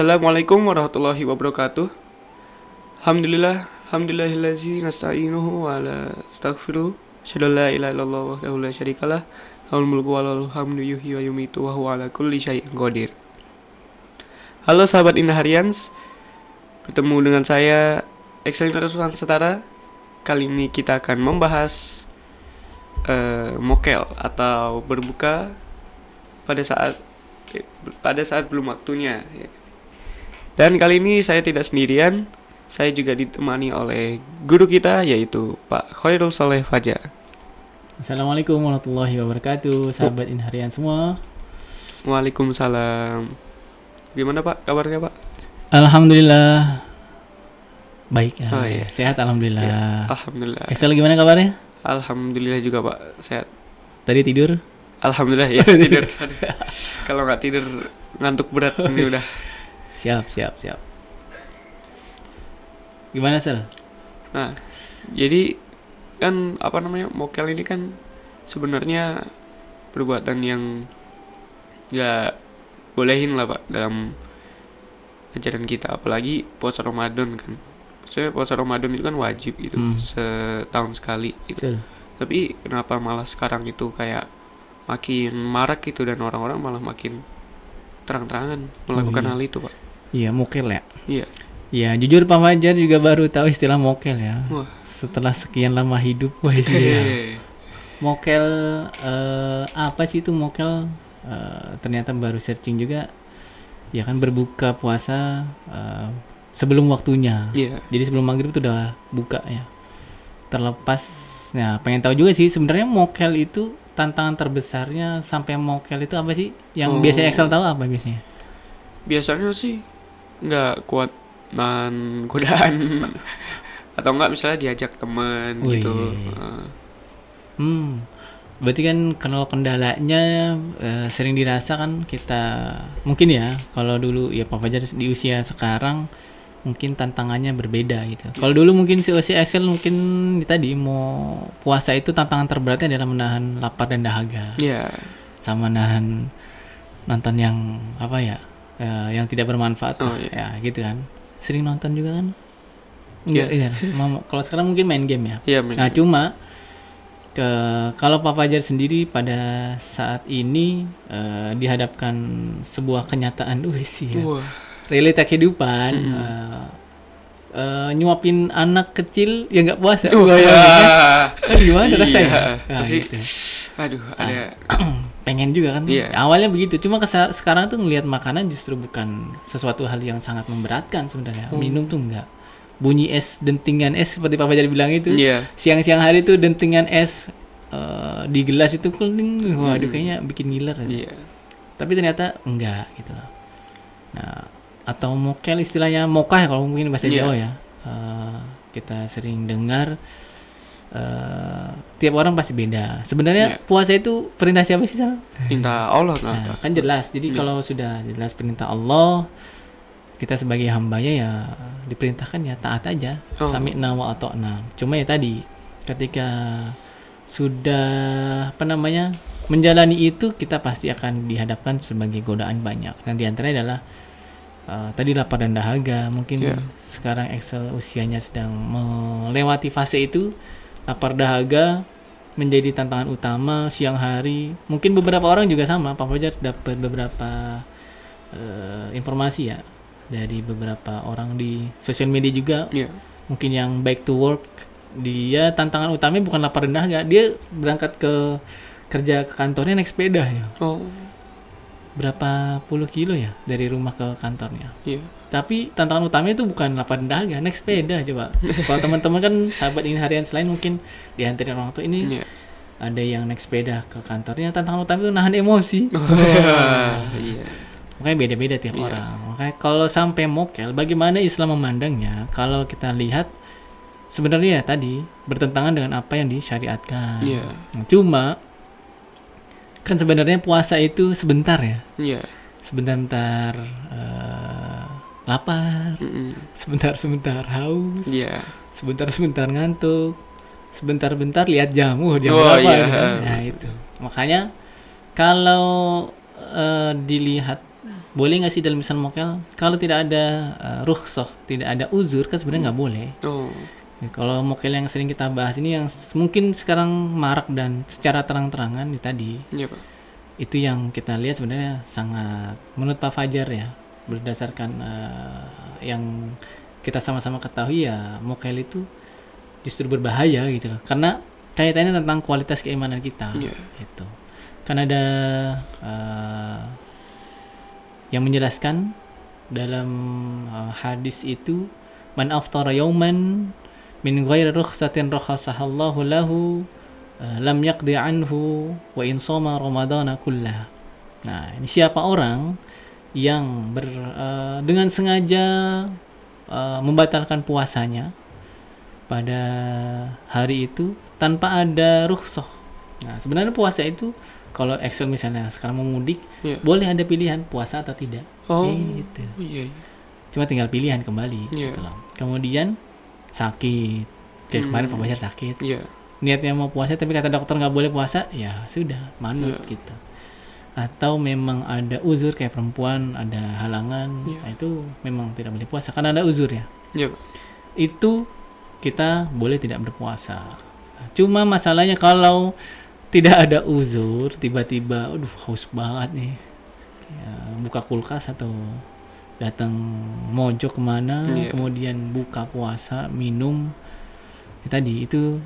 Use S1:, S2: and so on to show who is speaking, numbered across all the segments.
S1: Assalamualaikum warahmatullahi wabarakatuh. Alhamdulillahillazi nasta'inuhu wa ala astaghfiruh. Asyhadu an la ilaha illallah wahdahu la syarikalah. Lahul mulku wa lahul hamdu yuhyi wa yumiitu wa huwa ala kulli syai'in qadir. Halo sahabat Indaharians, bertemu dengan saya Excellent Rasulan Setara. Kali ini kita akan membahas mokel atau berbuka pada saat belum waktunya ya. Dan kali ini saya tidak sendirian, saya juga ditemani oleh guru kita yaitu Pak Khairul Soleh Fajar.
S2: Assalamualaikum warahmatullahi wabarakatuh, sahabat Inharian semua.
S1: Waalaikumsalam. Gimana Pak kabarnya Pak?
S2: Alhamdulillah baik ya.
S1: Oh, iya.
S2: Sehat alhamdulillah.
S1: Ya, alhamdulillah.
S2: Excel gimana kabarnya?
S1: Alhamdulillah juga Pak, sehat.
S2: Tadi tidur?
S1: Alhamdulillah ya tidur. Aduh, kalau nggak tidur ngantuk berat ini udah.
S2: Siap. Gimana Sel?
S1: Nah, jadi kan mokel ini kan sebenarnya perbuatan yang nggak bolehin lah Pak dalam ajaran kita, apalagi puasa Ramadan kan. Maksudnya puasa Ramadan itu kan wajib gitu, setahun sekali gitu.
S2: Betul.
S1: Tapi kenapa malah sekarang itu kayak makin marak gitu dan orang-orang malah makin terang-terangan melakukan hal itu Pak?
S2: Iya, mokel ya.
S1: Iya.
S2: Ya, jujur Pak Fajar juga baru tahu istilah mokel ya.
S1: Wah.
S2: Setelah sekian lama hidup, wah sih ya. Mokel apa sih itu mokel? Ternyata baru searching juga. Ya kan berbuka puasa sebelum waktunya.
S1: Iya.
S2: Jadi sebelum maghrib itu udah buka ya. Terlepas. Nah, pengen tahu juga sih sebenarnya mokel itu tantangan terbesarnya sampai mokel itu apa sih? Yang biasanya Excel tahu apa biasanya?
S1: Biasanya sih nggak kuat nahan godaan atau enggak misalnya diajak teman gitu.
S2: Berarti kan kalau kendalanya sering dirasa kan kita mungkin ya, kalau dulu ya Pak Fajar di usia sekarang mungkin tantangannya berbeda gitu. Kalau dulu mungkin si usia Excel mungkin tadi mau puasa itu tantangan terberatnya adalah menahan lapar dan dahaga.
S1: Iya.
S2: Sama nahan nonton yang apa ya? Yang tidak bermanfaat ya gitu kan. Sering nonton juga kan? Enggak, iya. Kalau sekarang mungkin main game ya.
S1: Iya,
S2: Nah, cuma kalau Pak Fajar sendiri pada saat ini dihadapkan sebuah kenyataan sih ya. Realita kehidupan nyuapin anak kecil yang nggak puasa. Gimana rasanya? Nah, gitu.
S1: Aduh, ada
S2: pengen juga kan.
S1: Iya.
S2: Awalnya begitu, cuma sekarang tuh ngelihat makanan justru bukan sesuatu hal yang sangat memberatkan sebenarnya. Minum tuh enggak. Bunyi es, dentingan es seperti Pak Fajar bilang itu. Siang-siang hari tuh dentingan es di gelas itu keling. Waduh, kayaknya bikin ngiler. Tapi ternyata enggak gitu loh. Nah, atau mokel istilahnya mokah kalau mungkin bahasa Jawa ya. Kita sering dengar tiap orang pasti beda. Sebenarnya puasa itu perintah siapa sih Sal?
S1: Perintah Allah.
S2: Nah, kan jelas. Jadi kalau sudah jelas perintah Allah, kita sebagai hambanya ya diperintahkan ya taat aja. Sami'na wa ata'na. Cuma ya tadi ketika sudah menjalani itu, kita pasti akan dihadapkan sebagai godaan banyak. Dan diantaranya adalah tadi lapar dan dahaga. Mungkin sekarang Excel usianya sedang melewati fase itu. Lapar dahaga menjadi tantangan utama siang hari. Mungkin beberapa orang juga sama. Pak Fajar dapat beberapa informasi ya dari beberapa orang di sosial media juga. Mungkin yang back to work, dia tantangan utamanya bukan lapar dan dahaga. Dia berangkat kerja ke kantornya naik sepeda ya. Berapa puluh kilo ya dari rumah ke kantornya. Tapi tantangan utamanya itu bukan lapar dan dahaga, naik sepeda coba. Kalau teman-teman kan sahabat ini harian selain mungkin diantarin orang tua ini ada yang naik sepeda ke kantornya, tantangan utama itu nahan emosi. Makanya beda-beda tiap orang. Makanya kalau sampai mokel, bagaimana Islam memandangnya? Kalau kita lihat sebenarnya tadi bertentangan dengan apa yang disyariatkan. Cuma kan sebenarnya puasa itu sebentar ya. Sebentar lapar, sebentar haus, sebentar ngantuk, sebentar lihat jam berapa gitu kan. Nah itu makanya kalau dilihat boleh nggak sih dalam misal mokel kalau tidak ada rukhsah, tidak ada uzur kan sebenarnya nggak boleh.
S1: Oh,
S2: Ya, kalau mokel yang sering kita bahas ini yang mungkin sekarang marak dan secara terang-terangan tadi
S1: iya Pak.
S2: itu yang kita lihat sebenarnya sangat menurut Pak Fajar ya berdasarkan yang kita sama-sama ketahui ya mokel itu justru berbahaya gitu loh karena kaitannya tentang kualitas keimanan kita
S1: Iya.
S2: gitu. Kan ada yang menjelaskan dalam hadis itu man aftara yauman min ghairi rukhsatin rakhasahallahu lahu lam yaqdi anhu wa in shoma ramadana kullah. Nah, ini siapa orang yang dengan sengaja membatalkan puasanya pada hari itu tanpa ada rukhsah. Nah, sebenarnya puasa itu kalau Excel misalnya sekarang mau mudik,
S1: Iya.
S2: boleh ada pilihan puasa atau tidak.
S1: Oh,
S2: Gitu.
S1: iya.
S2: Cuma tinggal pilihan kembali
S1: Iya.
S2: gitu loh. Kemudian sakit. Kayak kemarin Pak Basyar sakit.
S1: Iya.
S2: Niatnya mau puasa tapi kata dokter nggak boleh puasa, ya sudah, manut
S1: Iya.
S2: gitu. Atau memang ada uzur kayak perempuan ada halangan,
S1: Iya.
S2: nah itu memang tidak boleh puasa karena ada uzur ya.
S1: Iya Pak.
S2: Itu kita boleh tidak berpuasa. Cuma masalahnya kalau tidak ada uzur, tiba-tiba, aduh haus banget nih, ya, buka kulkas atau datang mojok kemana,
S1: Iya.
S2: kemudian buka puasa, minum, ya, tadi itu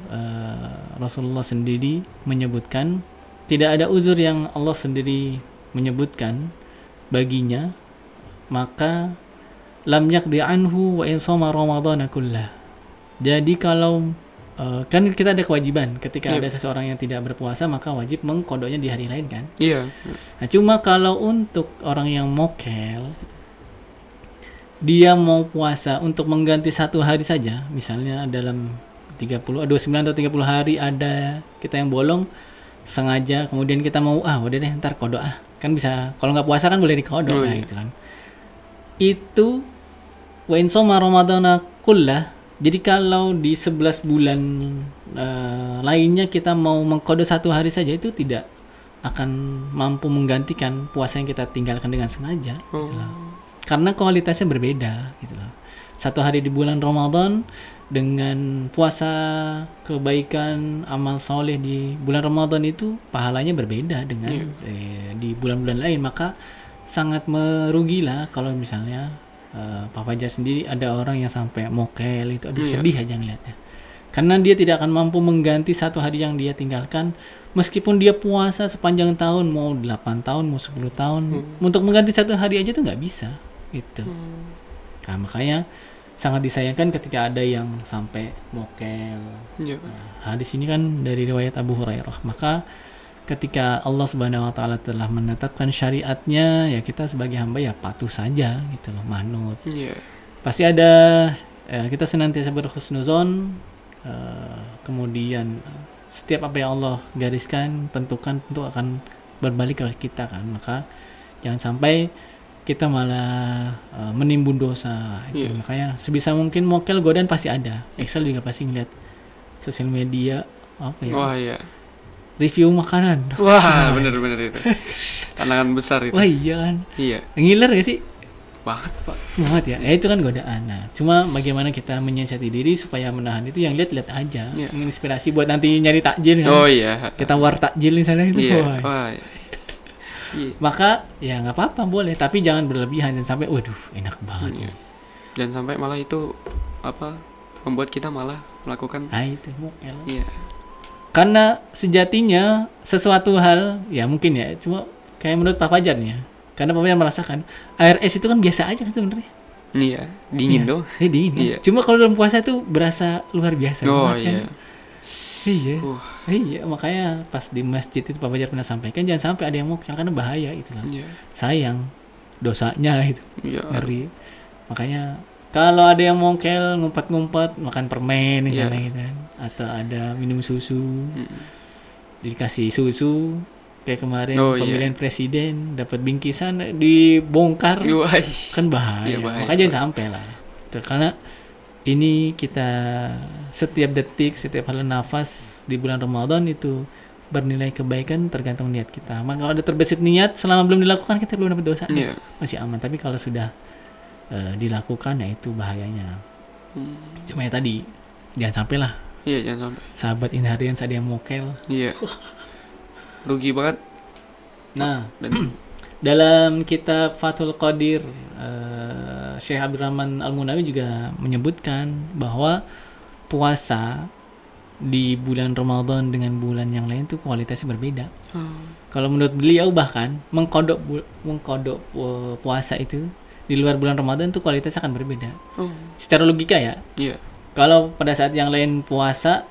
S2: Rasulullah sendiri menyebutkan tidak ada uzur yang Allah sendiri menyebutkan baginya, maka lam yaqdi anhu wa in shoma ramadhana kullah. Jadi kalau kan kita ada kewajiban ketika
S1: Iya.
S2: ada seseorang yang tidak berpuasa maka wajib mengkodoknya di hari lain kan.
S1: Iya.
S2: Nah, cuma kalau untuk orang yang mokel dia mau puasa untuk mengganti satu hari saja, misalnya dalam 29 atau 30 hari ada kita yang bolong sengaja kemudian kita mau udah deh ntar kodok kan bisa, kalau nggak puasa kan boleh dikodok
S1: iya.
S2: gitu kan. Itu wa in shoma ramadhana kullah. Jadi kalau di 11 bulan lainnya kita mau mengkodok satu hari saja itu tidak akan mampu menggantikan puasa yang kita tinggalkan dengan sengaja gitu loh. Karena kualitasnya berbeda gitu loh. Satu hari di bulan Ramadan dengan puasa kebaikan amal soleh di bulan Ramadan itu pahalanya berbeda dengan di bulan-bulan lain, maka sangat merugilah kalau misalnya Pak Fajar sendiri ada orang yang sampai mokel itu, aduh sedih aja ngeliatnya karena dia tidak akan mampu mengganti satu hari yang dia tinggalkan meskipun dia puasa sepanjang tahun, mau 8 tahun mau 10 tahun, untuk mengganti satu hari aja tuh nggak bisa gitu. Nah, makanya sangat disayangkan ketika ada yang sampai mokel.
S1: Iya.
S2: Hadis ini kan dari riwayat Abu Hurairah. Maka ketika Allah Subhanahu wa taala telah menetapkan syariatnya, ya kita sebagai hamba ya patuh saja gitu loh, manut.
S1: Iya.
S2: Pasti ada kita senantiasa berhusnuzon, kemudian setiap apa yang Allah gariskan, tentukan tentu akan berbalik ke kita kan. Maka jangan sampai kita malah menimbun dosa itu. Makanya sebisa mungkin mokel godaan pasti ada. Excel juga pasti ngeliat sosial media apa ya,
S1: Wah, iya.
S2: review makanan.
S1: Wah, bener-bener itu. Tantangan besar itu.
S2: Wah iya kan,
S1: Iya.
S2: ngiler gak sih?
S1: Banget, Pak.
S2: Banget ya, itu kan godaan. Nah, cuma bagaimana kita menyiasati diri supaya menahan itu, yang lihat-lihat aja,
S1: Iya.
S2: menginspirasi buat nanti nyari takjil kan.
S1: Oh iya.
S2: Kita war takjil misalnya itu.
S1: Iya.
S2: Wah.
S1: Wah. Iya.
S2: Maka ya nggak apa-apa boleh, tapi jangan berlebihan dan sampai waduh enak banget.
S1: Iya. Dan sampai malah itu membuat kita malah melakukan
S2: Nah itu mokel.
S1: iya.
S2: Karena sejatinya sesuatu hal ya mungkin ya, cuma kayak menurut Pak Fajar nih ya. Karena Pak Fajar merasakan air es itu kan biasa aja kan sebenarnya.
S1: Iya, dingin dong.
S2: Dingin.
S1: Iya.
S2: Cuma kalau dalam puasa tuh berasa luar biasa
S1: Oh
S2: banget kan.
S1: iya.
S2: Iya.
S1: Uh.
S2: Iya, makanya pas di masjid itu Pak Fajar pernah sampaikan jangan sampai ada yang mokel karena bahaya itu lah.
S1: Iya.
S2: Sayang dosanya itu.
S1: Iya.
S2: Ngeri. Makanya kalau ada yang mokel ngumpet-ngumpet makan permen misalnya
S1: Iya.
S2: gitu kan, atau ada minum susu,
S1: Mm.
S2: dikasih susu kayak kemarin
S1: Oh, iya.
S2: pemilihan presiden dapat bingkisan dibongkar,
S1: Wah.
S2: kan bahaya.
S1: Iya, bahaya.
S2: Makanya jangan sampai lah. Tuh, karena ini kita setiap detik, setiap hal nafas di bulan Ramadan itu bernilai kebaikan tergantung niat kita. Maka kalau ada terbesit niat selama belum dilakukan kita belum dapat dosa, masih aman. Tapi kalau sudah dilakukan ya itu bahayanya. Cuma ya tadi jangan sampai lah.
S1: Iya, jangan sampai.
S2: Sahabat inharian ada yang mokel.
S1: Iya. Rugi banget.
S2: Nah, dalam kitab Fathul Qadir, Syekh Abdurrahman Al-Munawi juga menyebutkan bahwa puasa di bulan Ramadan dengan bulan yang lain tuh kualitasnya berbeda. Kalau menurut beliau bahkan mengkodok puasa itu di luar bulan Ramadan tuh kualitasnya akan berbeda. Secara logika ya.
S1: Iya.
S2: Kalau pada saat yang lain puasa,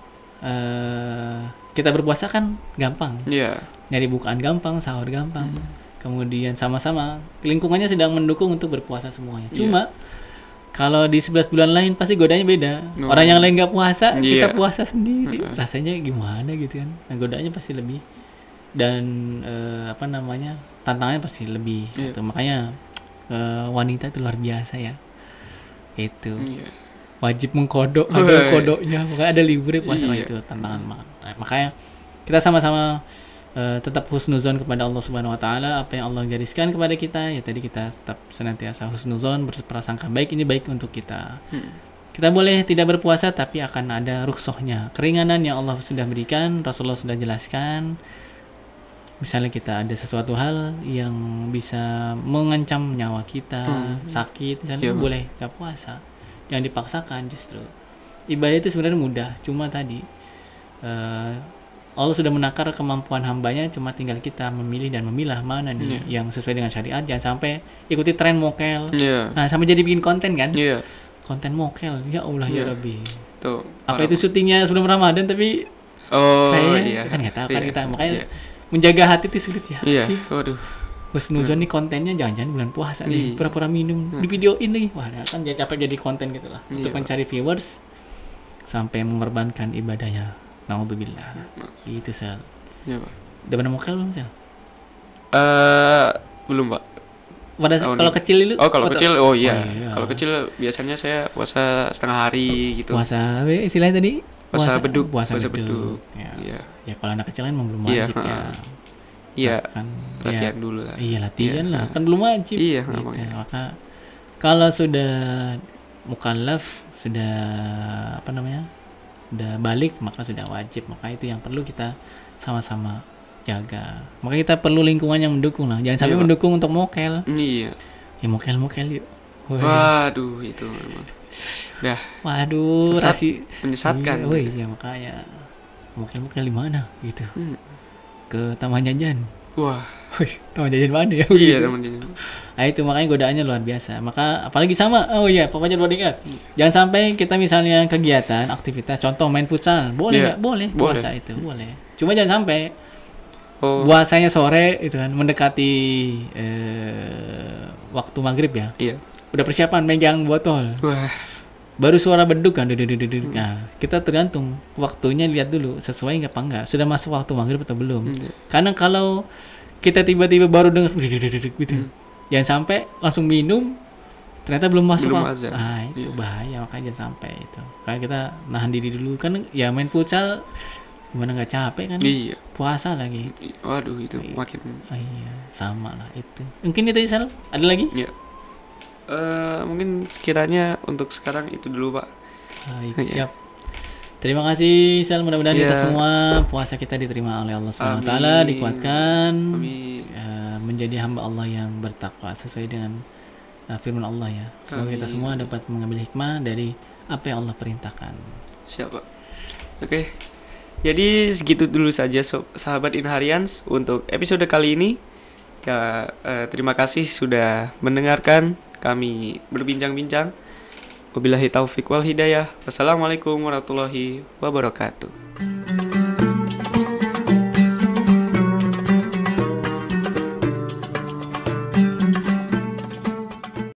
S2: kita berpuasa kan gampang.
S1: Iya.
S2: Nyari bukaan gampang, sahur gampang. Kemudian sama-sama lingkungannya sedang mendukung untuk berpuasa semuanya. Cuma kalau di 11 bulan lain pasti godanya beda. Orang yang lain nggak puasa, kita puasa sendiri. Rasanya gimana gitu kan. Nah, godaannya pasti lebih. Dan tantangannya pasti lebih gitu. Makanya wanita itu luar biasa ya. Itu. Wajib mengkodok, ada kodoknya. Makanya ada liburnya puasa itu tantangan. Makanya kita sama-sama tetap husnuzon kepada Allah Subhanahu wa taala. Apa yang Allah gariskan kepada kita ya tadi kita tetap senantiasa husnuzon, berprasangka baik, ini baik untuk kita. Kita boleh tidak berpuasa tapi akan ada rukhsahnya, keringanan yang Allah sudah berikan, Rasulullah sudah jelaskan. Misalnya kita ada sesuatu hal yang bisa mengancam nyawa kita, sakit misalnya, boleh gak puasa. Jangan dipaksakan, justru ibadah itu sebenarnya mudah, cuma tadi Allah sudah menakar kemampuan hambanya, cuma tinggal kita memilih dan memilah mana nih yang sesuai dengan syariat. Jangan sampai ikuti tren mokel. Nah, sampai jadi bikin konten kan? Konten mokel, ya Allah ya Rabbi. Tuh, apa itu syutingnya sebelum Ramadan tapi kan nggak tahu kan kita, makanya menjaga hati itu sulit ya. Sih. Waduh. Husnuzon nih kontennya jangan-jangan bulan puasa nih, pura-pura minum, di videoin lagi. Wah, kan dia capek jadi konten gitu lah untuk mencari viewers sampai mengorbankan ibadahnya. Naudzubillah. Itu Sel. Iya, Pak. Udah pernah mokel belum, Sel?
S1: Belum, Pak.
S2: Pada kalau kecil itu?
S1: Kalau kecil, kalau kecil biasanya saya puasa setengah hari gitu.
S2: Puasa istilahnya tadi?
S1: Puasa beduk.
S2: Puasa beduk. Ya. Ya kalau anak kecil kan belum wajib ya.
S1: Iya. Kan latihan dulu lah.
S2: Iya, latihan lah. Kan belum wajib.
S1: Iya,
S2: gitu. Maka kalau sudah mukallaf, sudah udah balik, maka sudah wajib. Maka itu yang perlu kita sama-sama jaga. Maka kita perlu lingkungan yang mendukung lah. Jangan sampai mendukung untuk mokel.
S1: Iya.
S2: Ya mokel yuk.
S1: Waduh, itu memang. Dah.
S2: Waduh,
S1: menyesatkan.
S2: Iya, makanya mokel di mana gitu. Ke Taman Jajan.
S1: Wah.
S2: Taman Jajan mana ya?
S1: Iya, Taman Jajan.
S2: Nah, itu makanya godaannya luar biasa. Maka apalagi sama, pokoknya luar ingat. Jangan sampai kita misalnya kegiatan, aktivitas, contoh main futsal, boleh nggak? Boleh. Puasa itu boleh. Cuma jangan sampai puasanya sore itu kan mendekati waktu maghrib ya.
S1: Iya.
S2: Udah persiapan megang botol.
S1: Wah.
S2: Baru suara beduk kan. Nah, kita tergantung waktunya, lihat dulu sesuai nggak apa enggak. Sudah masuk waktu maghrib atau belum? Karena kalau kita tiba-tiba baru dengar gitu. Jangan sampai langsung minum ternyata belum masuk waktu. Itu bahaya, makanya jangan sampai itu. Karena kita nahan diri dulu kan ya, main futsal gimana nggak capek kan? Iya. Puasa lagi.
S1: Waduh, itu makin.
S2: Iya, sama lah itu. Mungkin itu Sal. Ada lagi?
S1: Iya. Mungkin sekiranya untuk sekarang itu dulu, Pak.
S2: Baik, siap. Terima kasih Sal, mudah-mudahan kita semua puasa kita diterima oleh Allah Subhanahu wa taala, dikuatkan. Amin. Menjadi hamba Allah yang bertakwa sesuai dengan firman Allah ya. Semoga kita semua dapat mengambil hikmah dari apa yang Allah perintahkan.
S1: Siap, Pak. Oke. Jadi segitu dulu saja sahabat Inharians untuk episode kali ini. Ya, terima kasih sudah mendengarkan kami berbincang-bincang. Wabillahi taufik wal hidayah. Wassalamualaikum warahmatullahi wabarakatuh.